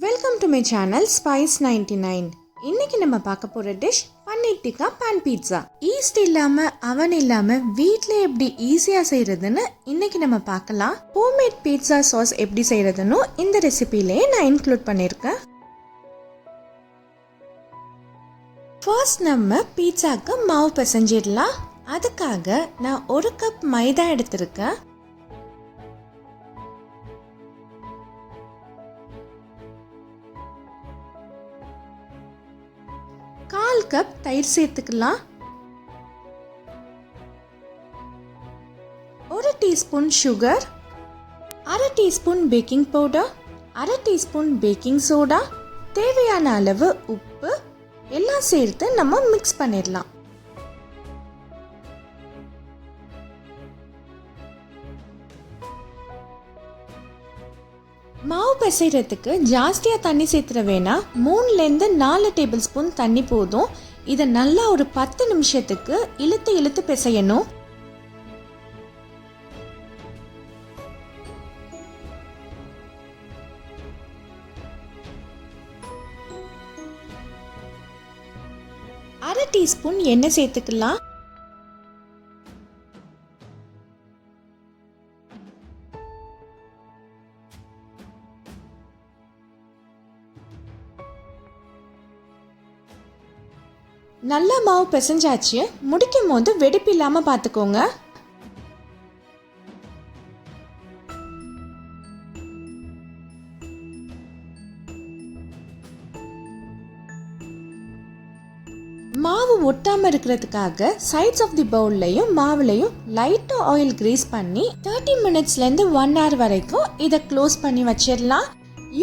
Welcome to my channel spice 99. இன்னைக்கு நம்ம பார்க்க போற dish paneer tikka pan pizza. Yeast இல்லாம அவன் இல்லாம வீட்ல எப்படி ஈஸியா செய்யறதுன்னு இன்னைக்கு நம்ம பார்க்கலாம். ஹோம்மேட் பீட்சா சாஸ் எப்படி செய்யறதுன்னு இந்த ரெசிபிலே நான் இன்க்ளூட் பண்ணிருக்கேன். ஃபர்ஸ்ட் நம்ம பீட்சாக்கு மாவு பிசைஞ்சிடலாம். அதுக்காக நான் 1 கப் மைதா எடுத்திருக்கேன். 1/4 கப் தயிர் சேர்த்துக்கலாம். 1 teaspoon sugar, 1/2 teaspoon baking powder, 1/2 teaspoon baking soda, தேவையான அளவு உப்பு எல்லாம் சேர்த்து நம்ம மிக்ஸ் பண்ணிடலாம். மாவு பிசைறதுக்கு ஜாஸ்தியாக தண்ணி சேர்த்துற வேணாம். 3லேருந்து 4 டேபிள் ஸ்பூன் தண்ணி போதும். இதை நல்லா ஒரு 10 நிமிஷத்துக்கு இழுத்து பிசையணும். அரை டீஸ்பூன் எண்ணெய் சேர்த்துக்கலாம். நல்லா மாவு பிசைஞ்சாச்சு. முடிக்கும் போது வெடிப்பு இல்லாம பார்த்துக்கோங்க. மாவு ஒட்டாம இருக்கிறதுக்காக சைட்ஸ் ஆஃப் தி பவுல்லையும் மாவுலையும் லைட்டா ஆயில் கிரீஸ் பண்ணி 30 மினிட்ஸ்லேருந்து 1 hour வரைக்கும் இதை க்ளோஸ் பண்ணி வச்சிடலாம்.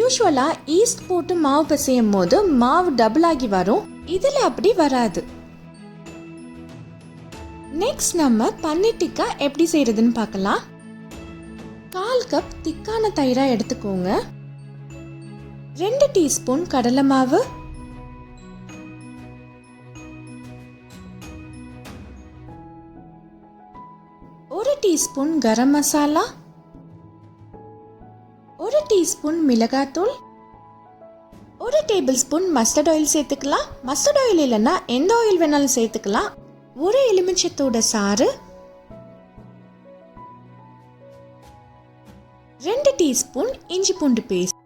யூஸ்வலா ஈஸ்ட் போட்டு மாவு பிசையும் போது மாவு டபுள் ஆகி வரும். இதுல அப்படி வராது. நெக்ஸ்ட் நம்ம பன்னீர் டிக்கா எப்படி செய்யறதுன்னு பார்க்கலாம். 1/4 கப் திக்கான தயிரா எடுத்துக்கோங்க. 2 டீஸ்பூன் கடலை மாவு, 1 டீஸ்பூன் கரம் மசாலா, 1 டீஸ்பூன் மிளகாத்தூள், 1 டேபிள் ஸ்பூன் மஸ்டர்ட் ஆயில் சேர்த்துக்கலாம். மஸ்டர்ட் ஆயில் இல்லைன்னா எந்த ஆயில் வேணாலும் சேர்த்துக்கலாம். 1 எலுமிச்சத்தோட சாறு, 2 டீஸ்பூன் இஞ்சி பூண்டு பேஸ்ட்,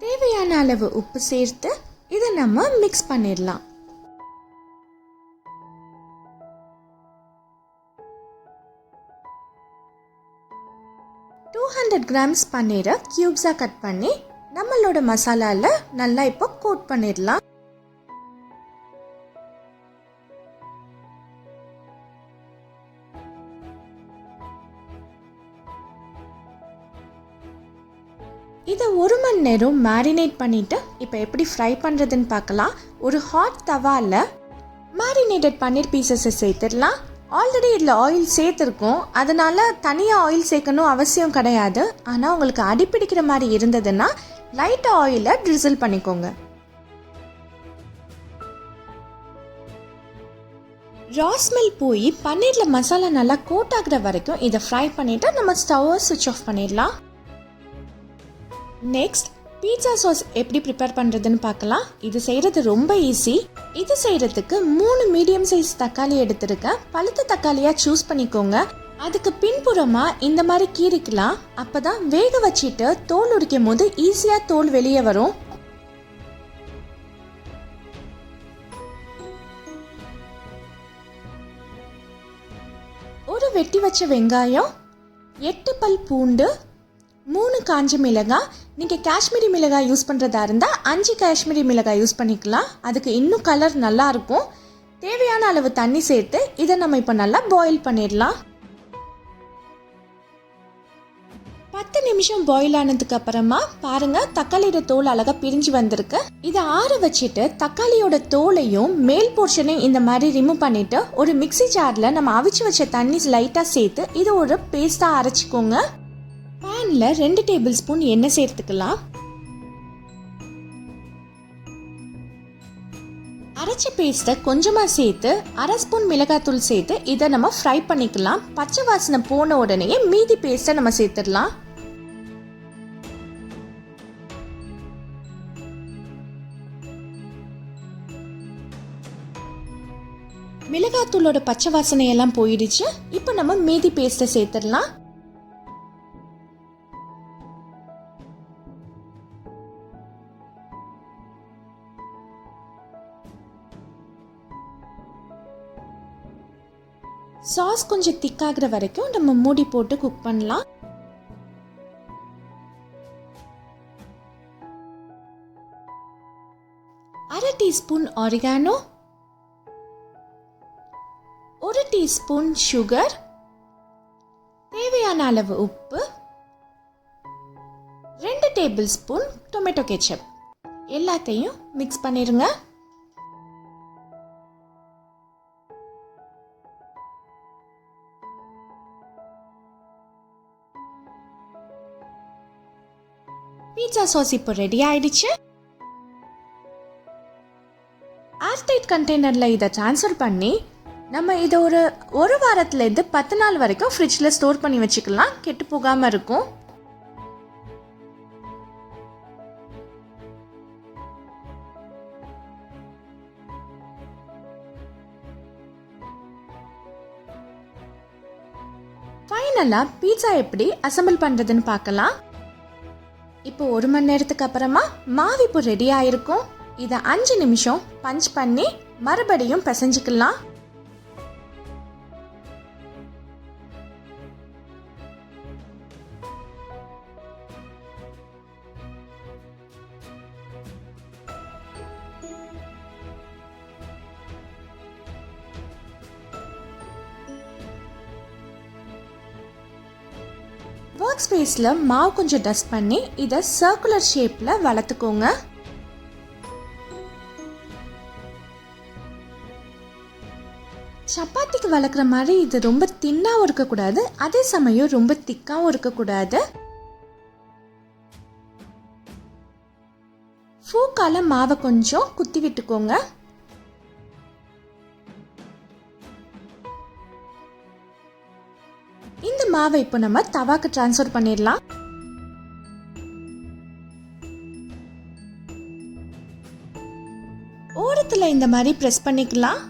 தேவையான அளவு உப்பு சேர்த்து இதை நம்ம மிக்ஸ் பண்ணிடலாம். 200 கிராம்ஸ் பன்னீரை கியூப்ஸா கட் பண்ணி நம்மளோட மசாலால நல்லா இப்போ கோட் பண்ணிடலாம். இதை 1 மணி நேரம் மேரினேட் பண்ணிட்டு இப்போ எப்படி ஃப்ரை பண்றதுன்னு பார்க்கலாம். ஒரு ஹாட் தவால மேரினேட்டட் பன்னீர் பீசஸை சேர்த்துடலாம். ஆல்ரெடி இதில் ஆயில் சேர்த்துருக்கோம், அதனால தனியாக ஆயில் சேர்க்கணும் அவசியம் கிடையாது. ஆனால் உங்களுக்கு அடிப்பிடிக்கிற மாதிரி இருந்ததுன்னா லைட்டாக ஆயிலை ட்ரிசில் பண்ணிக்கோங்க. ரா ஸ்மெல் போய் பன்னீரில் மசாலா நல்லா கோட் ஆகுற வரைக்கும் இதை ஃப்ரை பண்ணிவிட்டு நம்ம ஸ்டவ்வை சுவிட்ச் ஆஃப் பண்ணிடலாம். நெக்ஸ்ட் பீட்சா சாஸ் எப்படி ப்ரிப்பேர் பண்ணுறதுன்னு பார்க்கலாம். இது செய்கிறது ரொம்ப ஈஸி. இது செய்கிறதுக்கு 3 மீடியம் சைஸ் தக்காளி எடுத்துருக்கேன். பழுத்த தக்காளியாக சூஸ் பண்ணிக்கோங்க. அதுக்கு பின்புறமாக இந்த மாதிரி கீறிக்கலாம். அப்போ தான் வேக வச்சுட்டு தோல் உரிக்கும் போது ஈஸியாக தோல் வெளியே வரும். ஒரு வெட்டி வச்ச வெங்காயம், 8 பல் பூண்டு, 3 காஞ்ச மிளகாய். நீங்கள் காஷ்மீரி மிளகாய் யூஸ் பண்ணுறதா இருந்தால் 5 காஷ்மீரி மிளகாய் யூஸ் பண்ணிக்கலாம். அதுக்கு இன்னும் கலர் நல்லா இருக்கும். தேவையான அளவு தண்ணி சேர்த்து இதை நம்ம இப்போ நல்லா பாயில் பண்ணிடலாம். 10 நிமிஷம் பாயில் ஆனதுக்கு அப்புறமா பாருங்க தக்காளியோட தோல் அழகாக பிரிஞ்சு வந்திருக்கு. இதை ஆற வச்சுட்டு தக்காளியோட தோலையும் மேல் போர்ஷனையும் இந்த மாதிரி ரிமூவ் பண்ணிட்டு ஒரு மிக்ஸி ஜாரில் நம்ம அவிச்சு வச்ச தண்ணி லைட்டாக சேர்த்து இதை ஒரு பேஸ்ட்டாக அரைச்சிக்கோங்க. பேன்ல 2 டேபிள் ஸ்பூன் எண்ணெய் சேர்த்துக்கலாம். அரைச்ச பேஸ்ட்டை கொஞ்சமாக சேர்த்து 1/2 ஸ்பூன் மிளகாத்தூள் சேர்த்து இதை நம்ம ஃப்ரை பண்ணிக்கலாம். பச்சை வாசனை போன உடனே மீதி பேஸ்ட்டை நம்ம சேர்த்துடலாம். மிளகாத்தூளோட பச்சை வாசனை எல்லாம் போயிடுச்சு. இப்போ நம்ம மீதி பேஸ்ட்டை சேர்த்துடலாம். சாஸ் கொஞ்சம் திக்காகிற வரைக்கும் நம்ம மூடி போட்டு குக் பண்ணலாம். அரை டீஸ்பூன் ஆரிகானோ, 1 டீஸ்பூன் சுகர், தேவையான அளவு உப்பு, 2 டேபிள் ஸ்பூன் டொமேட்டோ கெச்சப் எல்லாத்தையும் மிக்ஸ் பண்ணிருங்க. பீட்சா சாஸ் இப்போ ரெடி ஆயிடுச்சு. ஏர்டைட் கண்டெய்னரில் இதை ட்ரான்ஸ்ஃபர் பண்ணி நம்ம இதை ஒரு வாரத்துலேருந்து 10 நாள் வரைக்கும் ஃப்ரிட்ஜில் ஸ்டோர் பண்ணி வச்சுக்கலாம். கெட்டு போகாமல் இருக்கும். ஃபைனலாக பீட்சா எப்படி அசம்பிள் பண்ணுறதுன்னு பார்க்கலாம். இப்போ 1 மணி நேரத்துக்கு அப்புறமா மாவு இப்போ ரெடி ஆயிருக்கும். இதை 5 நிமிஷம் பஞ்ச் பண்ணி மறுபடியும் பிசைஞ்சுக்கலாம். ஒர்க் ஸ்பேஸில் மாவு கொஞ்சம் டஸ்ட் பண்ணி இதை சர்க்குலர் ஷேப்பில் வளர்த்துக்கோங்க. சப்பாத்திக்கு வளர்க்குற மாதிரி இது ரொம்ப தின்னாகவும் இருக்கக்கூடாது, அதே சமயம் ரொம்ப திக்காகவும் இருக்கக்கூடாது. ஃபோக்கால மாவை கொஞ்சம் குத்தி விட்டுக்கோங்க. இந்த மாவை இப்போ நம்ம தவாக்கு ட்ரான்ஸ்ஃபர் பண்ணிடலாம். ஓரத்தில் இந்த மாதிரி பிரஸ் பண்ணிக்கலாம்.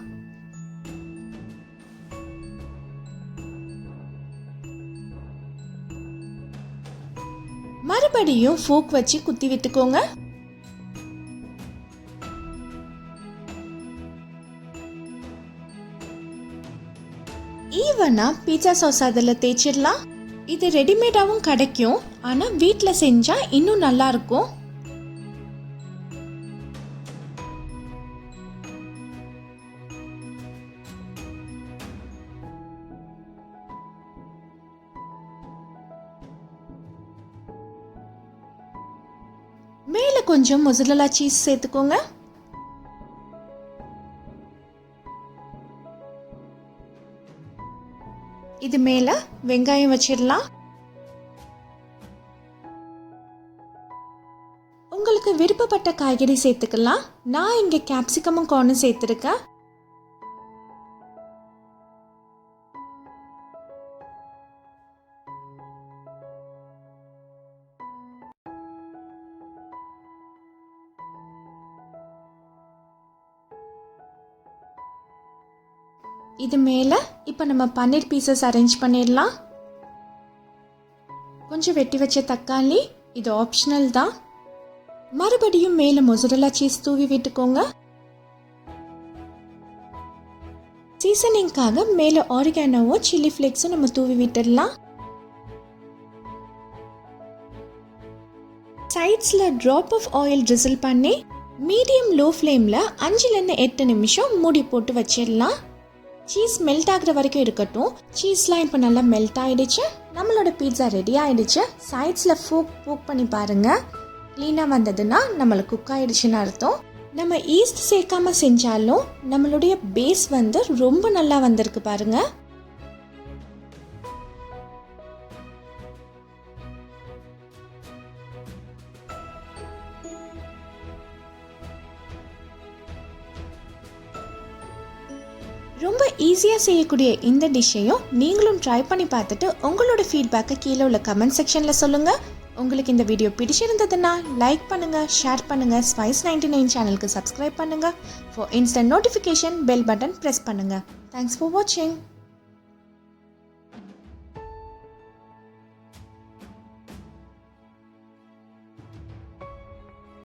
மறுபடியும் ஃபோக் வச்சு குத்தி விட்டுக்கோங்க. ஈவனா பீட்சா சாஸ் அதில் தேய்ச்சிடலாம். இது ரெடிமேடாகவும் கிடைக்கும், ஆனால் வீட்டில் செஞ்சால் இன்னும் நல்லா இருக்கும். மேலே கொஞ்சம் mozzarella சீஸ் சேர்த்துக்கோங்க. இது மேலே வெங்காயம் வச்சிடலாம். உங்களுக்கு விருப்பப்பட்ட காய்கறி சேர்த்துக்கலாம். நான் இங்கே கேப்சிகமும் கார்னும் சேர்த்துருக்கேன். இது மேலே இப்போ நம்ம பன்னீர் பீசஸ் அரேஞ்ச் பண்ணிடலாம். கொஞ்சம் வெட்டி வச்ச தக்காளி, இது ஆப்ஷனல் தான். மறுபடியும் மேலே mozzarella சீஸ் தூவி விட்டுக்கோங்க. சீசனிங்காக மேலே ஆரிகானோவோ சில்லி ஃப்ளேக்ஸும் நம்ம தூவி விட்டுடலாம். சைட்ஸில் ட்ராப் ஆஃப் ஆயில் ட்ரிசில் பண்ணி மீடியம் லோ ஃப்ளேமில் 5லேருந்து 8 நிமிஷம் மூடி போட்டு வச்சிடலாம். சீஸ் மெல்ட் ஆகிற வரைக்கும் இருக்கட்டும். சீஸ்லாம் இப்போ நல்லா மெல்ட் ஆகிடுச்சு. நம்மளோட பீட்சா ரெடி ஆகிடுச்சு. சைட்ஸில் போக் பண்ணி பாருங்கள். க்ளீனாக வந்ததுன்னா நம்மளுக்கு குக் ஆகிடுச்சுன்னு அர்த்தம். நம்ம ஈஸ்ட் சேர்க்காம செஞ்சாலும் நம்மளுடைய பேஸ் ரொம்ப நல்லா வந்திருக்கு பாருங்கள். ஈஸியாக செய்யக்கூடிய இந்த டிஷ்ஷையும் நீங்களும் ட்ரை பண்ணி பார்த்துட்டு உங்களோட ஃபீட்பேக்கை கீழே உள்ள கமெண்ட் செக்ஷனில் சொல்லுங்கள். உங்களுக்கு இந்த வீடியோ பிடிச்சிருந்ததுன்னா லைக் பண்ணுங்கள், ஷேர் பண்ணுங்கள், ஸ்பைஸ் 99 சேனலுக்கு சப்ஸ்கிரைப் பண்ணுங்கள். For instant notification bell button press பண்ணுங்கள். தேங்க்ஸ் ஃபார் வாட்சிங்.